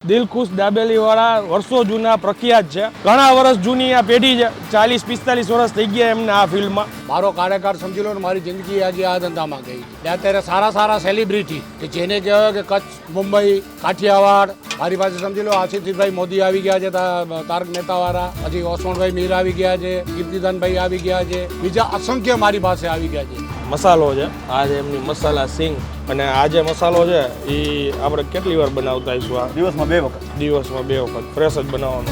દિલખુશ દાબેલી વાળા વર્ષો જૂના પ્રખ્યાત છે. ઘણા વર્ષ જૂની આ પેઢી છે. 40-45 વર્ષ થઈ ગયા એમને આ ફિલ્ડમાં. મારો કાર્યકાળ સમજી લો ને, મારી જિંદગી આજે આ ધંધામાં ગઈ છે. અત્યારે સારા સારા સેલિબ્રિટી કે જેને કહેવાય કે કચ્છ, મુંબઈ, કાઠિયાવાડ, મારી પાસે સમજી લો આશીષભાઈ મોદી આવી ગયા છે, તારક મહેતા વાળા, પછી ઓસમાણભાઈ મીર આવી ગયા છે, કીર્તિદાનભાઈ આવી ગયા છે, બીજા અસંખ્ય મારી પાસે આવી ગયા છે. મસાલો છે આ છે એમની મસાલા સિંગ. અને આ જે મસાલો છે એ આપણે કેટલી વાર બનાવતા આવીશું? આ દિવસમાં 2 વખત. દિવસમાં 2 વખત ફ્રેશ જ બનાવવાનો.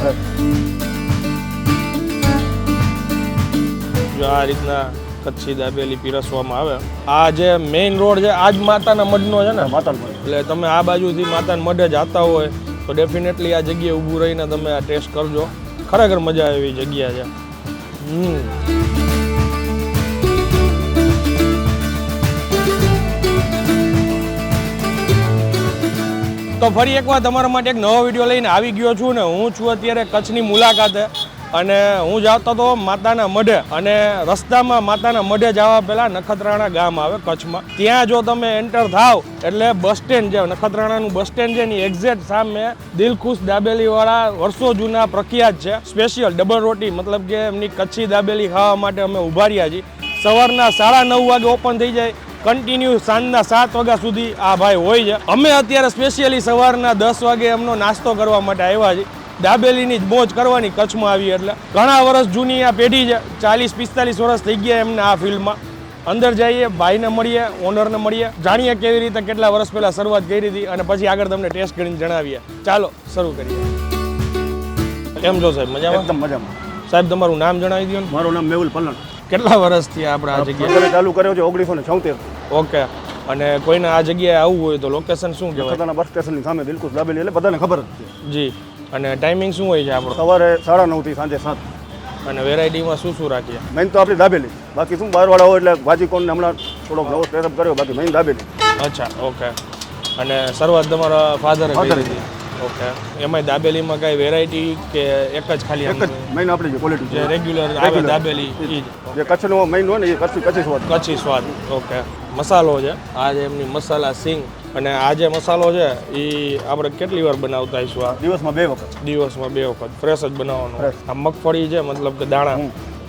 જો આ રીતના કચ્છી દાબેલી પીરસવામાં આવે. આ જે મેઇન રોડ છે આજ માતાના મઢનો છે ને? માતાના મઢ. એટલે તમે આ બાજુથી માતાના મઢે જતા હોય તો ડેફિનેટલી આ જગ્યાએ ઊભું રહીને તમે આ ટેસ્ટ કરજો. ખરેખર મજા આવે એવી જગ્યા છે. તો ફરી એકવાર તમારા માટે એક નવો વિડીયો લઈને આવી ગયો છું ને. હું છું અત્યારે કચ્છની મુલાકાતે અને હું જતો હતો માતાના મઢે. અને રસ્તામાં માતાના મઢે જવા પહેલાં નખત્રાણા ગામ આવે કચ્છમાં. ત્યાં જો તમે એન્ટર થાવ એટલે બસ સ્ટેન્ડ છે, નખત્રાણાનું બસ સ્ટેન્ડ છે ને એક્ઝેક્ટ સામે દિલખુશ દાબેલીવાળા વર્ષો જૂના પ્રખ્યાત છે. સ્પેશિયલ ડબલ રોટી મતલબ કે એમની કચ્છી દાબેલી ખાવા માટે અમે ઊભા રહ્યા છીએ. સવારના 9:30 વાગે ઓપન થઈ જાય, કન્ટિન્યુ સાંજના 7 વાગ્યા સુધી આ ભાઈ હોય છે. અમે અત્યારે સ્પેશિયલી સવારના 10 વાગે એમનો નાસ્તો કરવા માટે આવ્યા છીએ. દાબેલીની જ મોજ કરવાની કચ્છમાં આવી એટલે. ઘણા વર્ષ જૂની આ પેઢી છે. 40-45 વર્ષ થઈ ગયા એમને આ ફિલ્ડમાં. અંદર જઈએ, ભાઈને મળીએ, ઓનરને મળીએ, જાણીએ કેવી રીતે કેટલા વર્ષ પહેલાં શરૂઆત કરી હતી અને પછી આગળ તમને ટેસ્ટ કરીને જણાવીએ. ચાલો શરૂ કરીએ. કેમ છો સાહેબ? મજામાં? એકદમ મજામાં. સાહેબ તમારું નામ જણાવી દો ને. મારું નામ મેહુલ પલણ. કેટલા વર્ષથી આપણે આ જગ્યાએ ચાલુ કર્યો છે 1976. ઓકે. અને કોઈને આ જગ્યાએ આવવું હોય તો લોકેશન શું કહેવાય? નખત્રાણા બસ સ્ટેશનની સામે દિલખુશ દાબેલી એટલે બધાને ખબર જ છે. જી. અને ટાઈમિંગ શું હોય છે આપણો? સવારે 9:30 થી સાંજે 7. અને વેરાયટીમાં શું શું રાખીએ? મેઇન તો આપણી દાબેલી. બાકી શું બહારવાળા હોય એટલે ભાજી કોણને હમણાં થોડો નવો સ્ટેટઅપ કર્યો. બાકી મેઇન દાબેલી. અચ્છા, ઓકે. અને શરૂઆત તમારા ફાધરે કરી હતી? ઓકે. એમાં દાબેલીમાં કઈ વેરાયટી કે એક જ ખાલી? એક જ મેઇન આપણી જે ક્વોલિટી જે રેગ્યુલર આવે દાબેલી એ જ? જે કચ્છનો મેઇન હોય ને એ કચ્છી સ્વાદ. કચ્છી સ્વાદ. ઓકે. મસાલો છે આ જે એમની મસાલા સિંગ. અને આ જે મસાલો છે એ આપણે કેટલી વાર બનાવતા આવીશું? આ દિવસમાં 2 વખત. દિવસમાં 2 વખત ફ્રેશ જ બનાવવાનો. Fresh. આ મગફળી છે મતલબ કે દાણા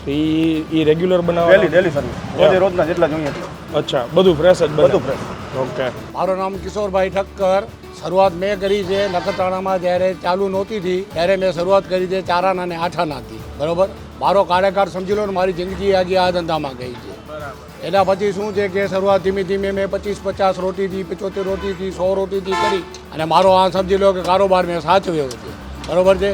એ રેગ્યુલર બનાવવાનું? Daily service. રોજે રોજના જેટલા જોઈએ. અચ્છા, બધું ફ્રેશ જ બધું બને? ફ્રેશ. ઓકે. મારું નામ કિશોરભાઈ ઠક્કર. શરૂઆત મેં કરી છે નખત્રાણામાં જ્યારે ચાલુ નહોતી થઈ ત્યારે મેં શરૂઆત કરી છે 4 આના અને 8 આનાથી. બરોબર. મારો કાર્યકાળ સમજી લો ને, મારી જિંદગી આજે આ ધંધામાં ગઈ છે. એના પછી શું છે કે શરૂઆત ધીમે ધીમે મેં 25-50 રોટીથી, 75 રોટીથી, 100 રોટીથી કરી અને મારો આ સમજી લો કે કારોબાર મેં સાચવ્યો છે. બરોબર છે.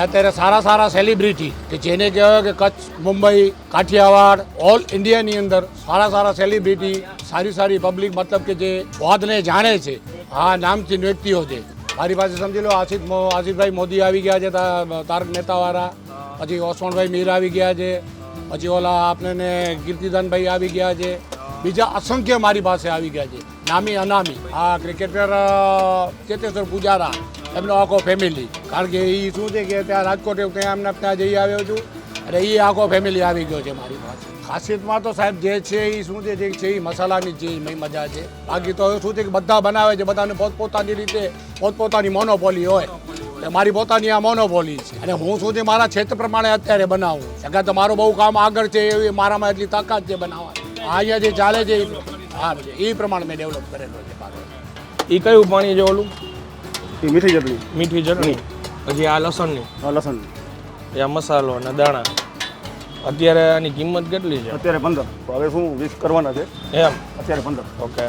અત્યારે સારા સારા સેલિબ્રિટી કે જેને કહેવાય કે કચ્છ, મુંબઈ, કાઠિયાવાડ, ઓલ ઇન્ડિયાની અંદર સારા સારા સેલિબ્રિટી, સારી પબ્લિક મતલબ કે જે વાતને જાણે છે આ નામથી વ્યક્તિઓ છે. મારી પાસે સમજી લો આશીષભાઈ મોદી આવી ગયા છે, તારક મહેતા વાળા, પછી ઓસમાણભાઈ મીર આવી ગયા છે, પછી ઓલા આપણે કીર્તિદાનભાઈ આવી ગયા છે, બીજા અસંખ્ય મારી પાસે આવી ગયા છે. નામી અનામી આ ક્રિકેટર ચેતેશ્વર પૂજારા, એમનો આખો ફેમિલી. કારણ કે એ શું છે કે ત્યાં રાજકોટ ત્યાં એમને ત્યાં જઈ આવ્યો છું અને એ આખો ફેમિલી આવી ગયો છે મારી પાસે. ખાસિયતમાં તો સાહેબ જે છે એ શું છે એ મસાલાની જે મજા છે. બાકી તો શું છે કે બધા બનાવે છે, બધાને પોતપોતાની રીતે પોતપોતાની મોનોપોલી હોય. મારી પોતાની આ મોનોપોલી છે અને હું શું છે મારા ક્ષેત્ર પ્રમાણે અત્યારે બનાવું. કારણ કે મારું બહુ કામ આગળ છે, એવી મારામાં એટલી તાકાત છે બનાવવાની. અહીંયા જે ચાલે છે એ પ્રમાણે મેં ડેવલપ કરેલો છે. એ કયું પાણી છે ઓલું? એ મીઠી ચટણી. મીઠી ચટણી. પછી આ લસણની? લસણ. આ મસાલો અને દાણા. અત્યારે આની કિંમત કેટલી છે? અત્યારે 15. તો હવે શું 20 કરવાના છે એમ? અત્યારે 15. ઓકે.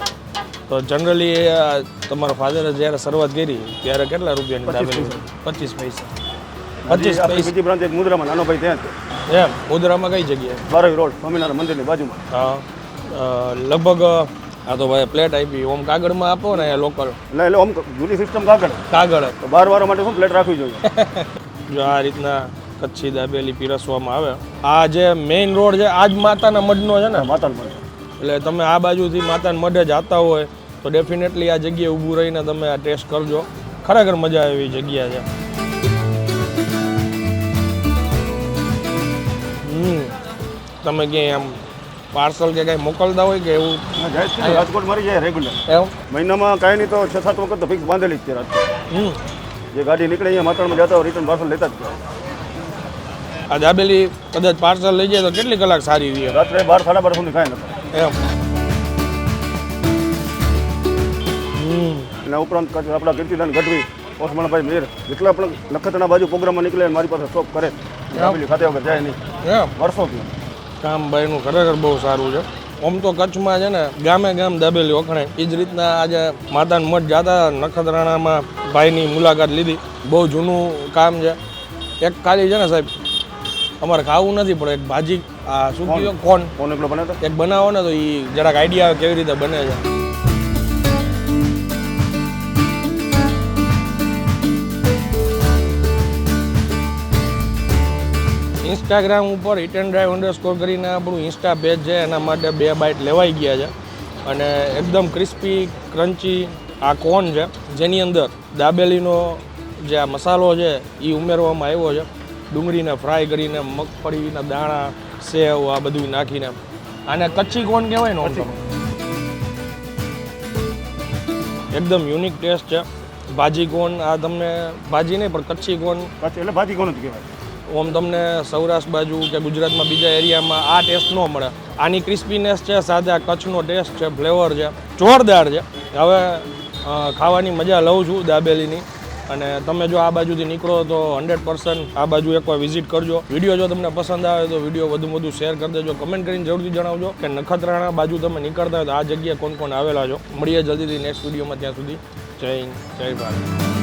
તો જનરલી તમારા ફાધરે જ્યારે શરૂઆત કરી ત્યારે કેટલા રૂપિયાની દાબેલી? 25 પૈસા. 25 પૈસા. બીજી બ્રાન્ચ એક મુદ્રામાં નાનો ભાઈ ત્યાં છે. એમ? મુદ્રામાં કઈ જગ્યાએ? બારવી રોડ સ્વામિનારાયણ મંદિરની બાજુમાં. હા. લગભગ આ તો ભાઈ પ્લેટ આપી ઓમ કાગળમાં આપો ને લોકલ? એટલે આમ જૂની સિસ્ટમ કાગળ. તો બારવાળા માટે શું પ્લેટ રાખવી જોઈએ. જો આ રીતના કચ્છી દાબેલી પીરસવામાં આવે. આ જે મેઇન રોડ છે આજ માતાના મઢનો છે ને? માતાના મઢ. એટલે તમે આ બાજુથી માતાના મઢે જતા હોય તો ડેફિનેટલી આ જગ્યાએ ઊભું રહીને તમે આ ટેસ્ટ કરજો. ખરેખર મજા આવે એવી જગ્યા છે. તમે ક્યાંય આમ પાર્સલ કે કંઈ મોકલતા હોય કે એવું? રાજકોટ મારી જાય રેગ્યુલર. એમ? મહિનામાં કાંઈ નહીં તો 6-7 વખત તો ફિક્સ બાંધેલી જ છે રાજકોટ. જે ગાડી નીકળે અહીંયા માતણમાં જતા હોય રિટર્ન પાર્સલ લેતા જ જાય. આ દાબેલી કદાચ પાર્સલ લઈ જાય તો કેટલી કલાક સારી રહે રાત્રે 12 સાડા 12 સુધી ખાય નથી. એમ એના ઉપરાંત આપણા કીર્તિદાન ગઢવી ઓસમાણભાઈ મેર જેટલા પણ નખત્રાણા બાજુ પ્રોગ્રામમાં નીકળે મારી પાસે શોપ કરે દાબેલી ખાતે વગર જાય નહીં એમ વર્ષોથી. કામ ભાઈનું ખરેખર બહુ સારું છે. આમ તો કચ્છમાં છે ને ગામે ગામ દાબેલી વખણાય. એ જ રીતના આજે માતાના મઠ જતા નખત્રાણામાં ભાઈની મુલાકાત લીધી. બહુ જૂનું કામ છે. એક ખાલી છે ને સાહેબ અમારે ખાવું નથી પણ એક ભાજી આ શું કહ્યું કોણ એકલો બને તો એક બનાવો ને તો એ જરાક આઈડિયા આવે કેવી રીતે બને છે. ઇન્સ્ટાગ્રામ ઉપર હિટ એન્ડ ડ્રાઈવ _ કરીને આપણું ઇન્સ્ટા પેજ છે એના માટે 2 બાઇટ લેવાઈ ગયા છે અને એકદમ ક્રિસ્પી ક્રન્ચી આ કોન છે જેની અંદર દાબેલીનો જે આ મસાલો છે એ ઉમેરવામાં આવ્યો છે. ડુંગળીને ફ્રાય કરીને મગફળીના દાણા સેવ આ બધું નાખીને આને કચ્છી કોન કહેવાય ને આમ તો. એકદમ યુનિક ટેસ્ટ છે. ભાજી કોન આ તમને ભાજી નહીં પણ કચ્છી કોન પછી એટલે ભાજી કોણ જ કહેવાય. ઓમ તમને સૌરાષ્ટ્ર બાજુ કે ગુજરાતમાં બીજા એરિયામાં આ ટેસ્ટ ન મળે. આની ક્રિસ્પીનેસ છે સાથે આ કચ્છનો ટેસ્ટ છે ફ્લેવર છે જોરદાર છે. હવે ખાવાની મજા લઉં છું દાબેલીની અને તમે જો આ બાજુથી નીકળો તો 100% આ બાજુ એકવાર વિઝિટ કરજો. વિડીયો જો તમને પસંદ આવે તો વિડીયો વધુ શેર કરી દેજો. કમેન્ટ કરીને જરૂરથી જણાવજો કે નખત્રાણા બાજુ તમે નીકળતા હોય તો આ જગ્યાએ કોણ આવેલા છો. મળીએ જલ્દીથી નેક્સ્ટ વિડીયોમાં. ત્યાં સુધી જય હિન્દ જય ભારત.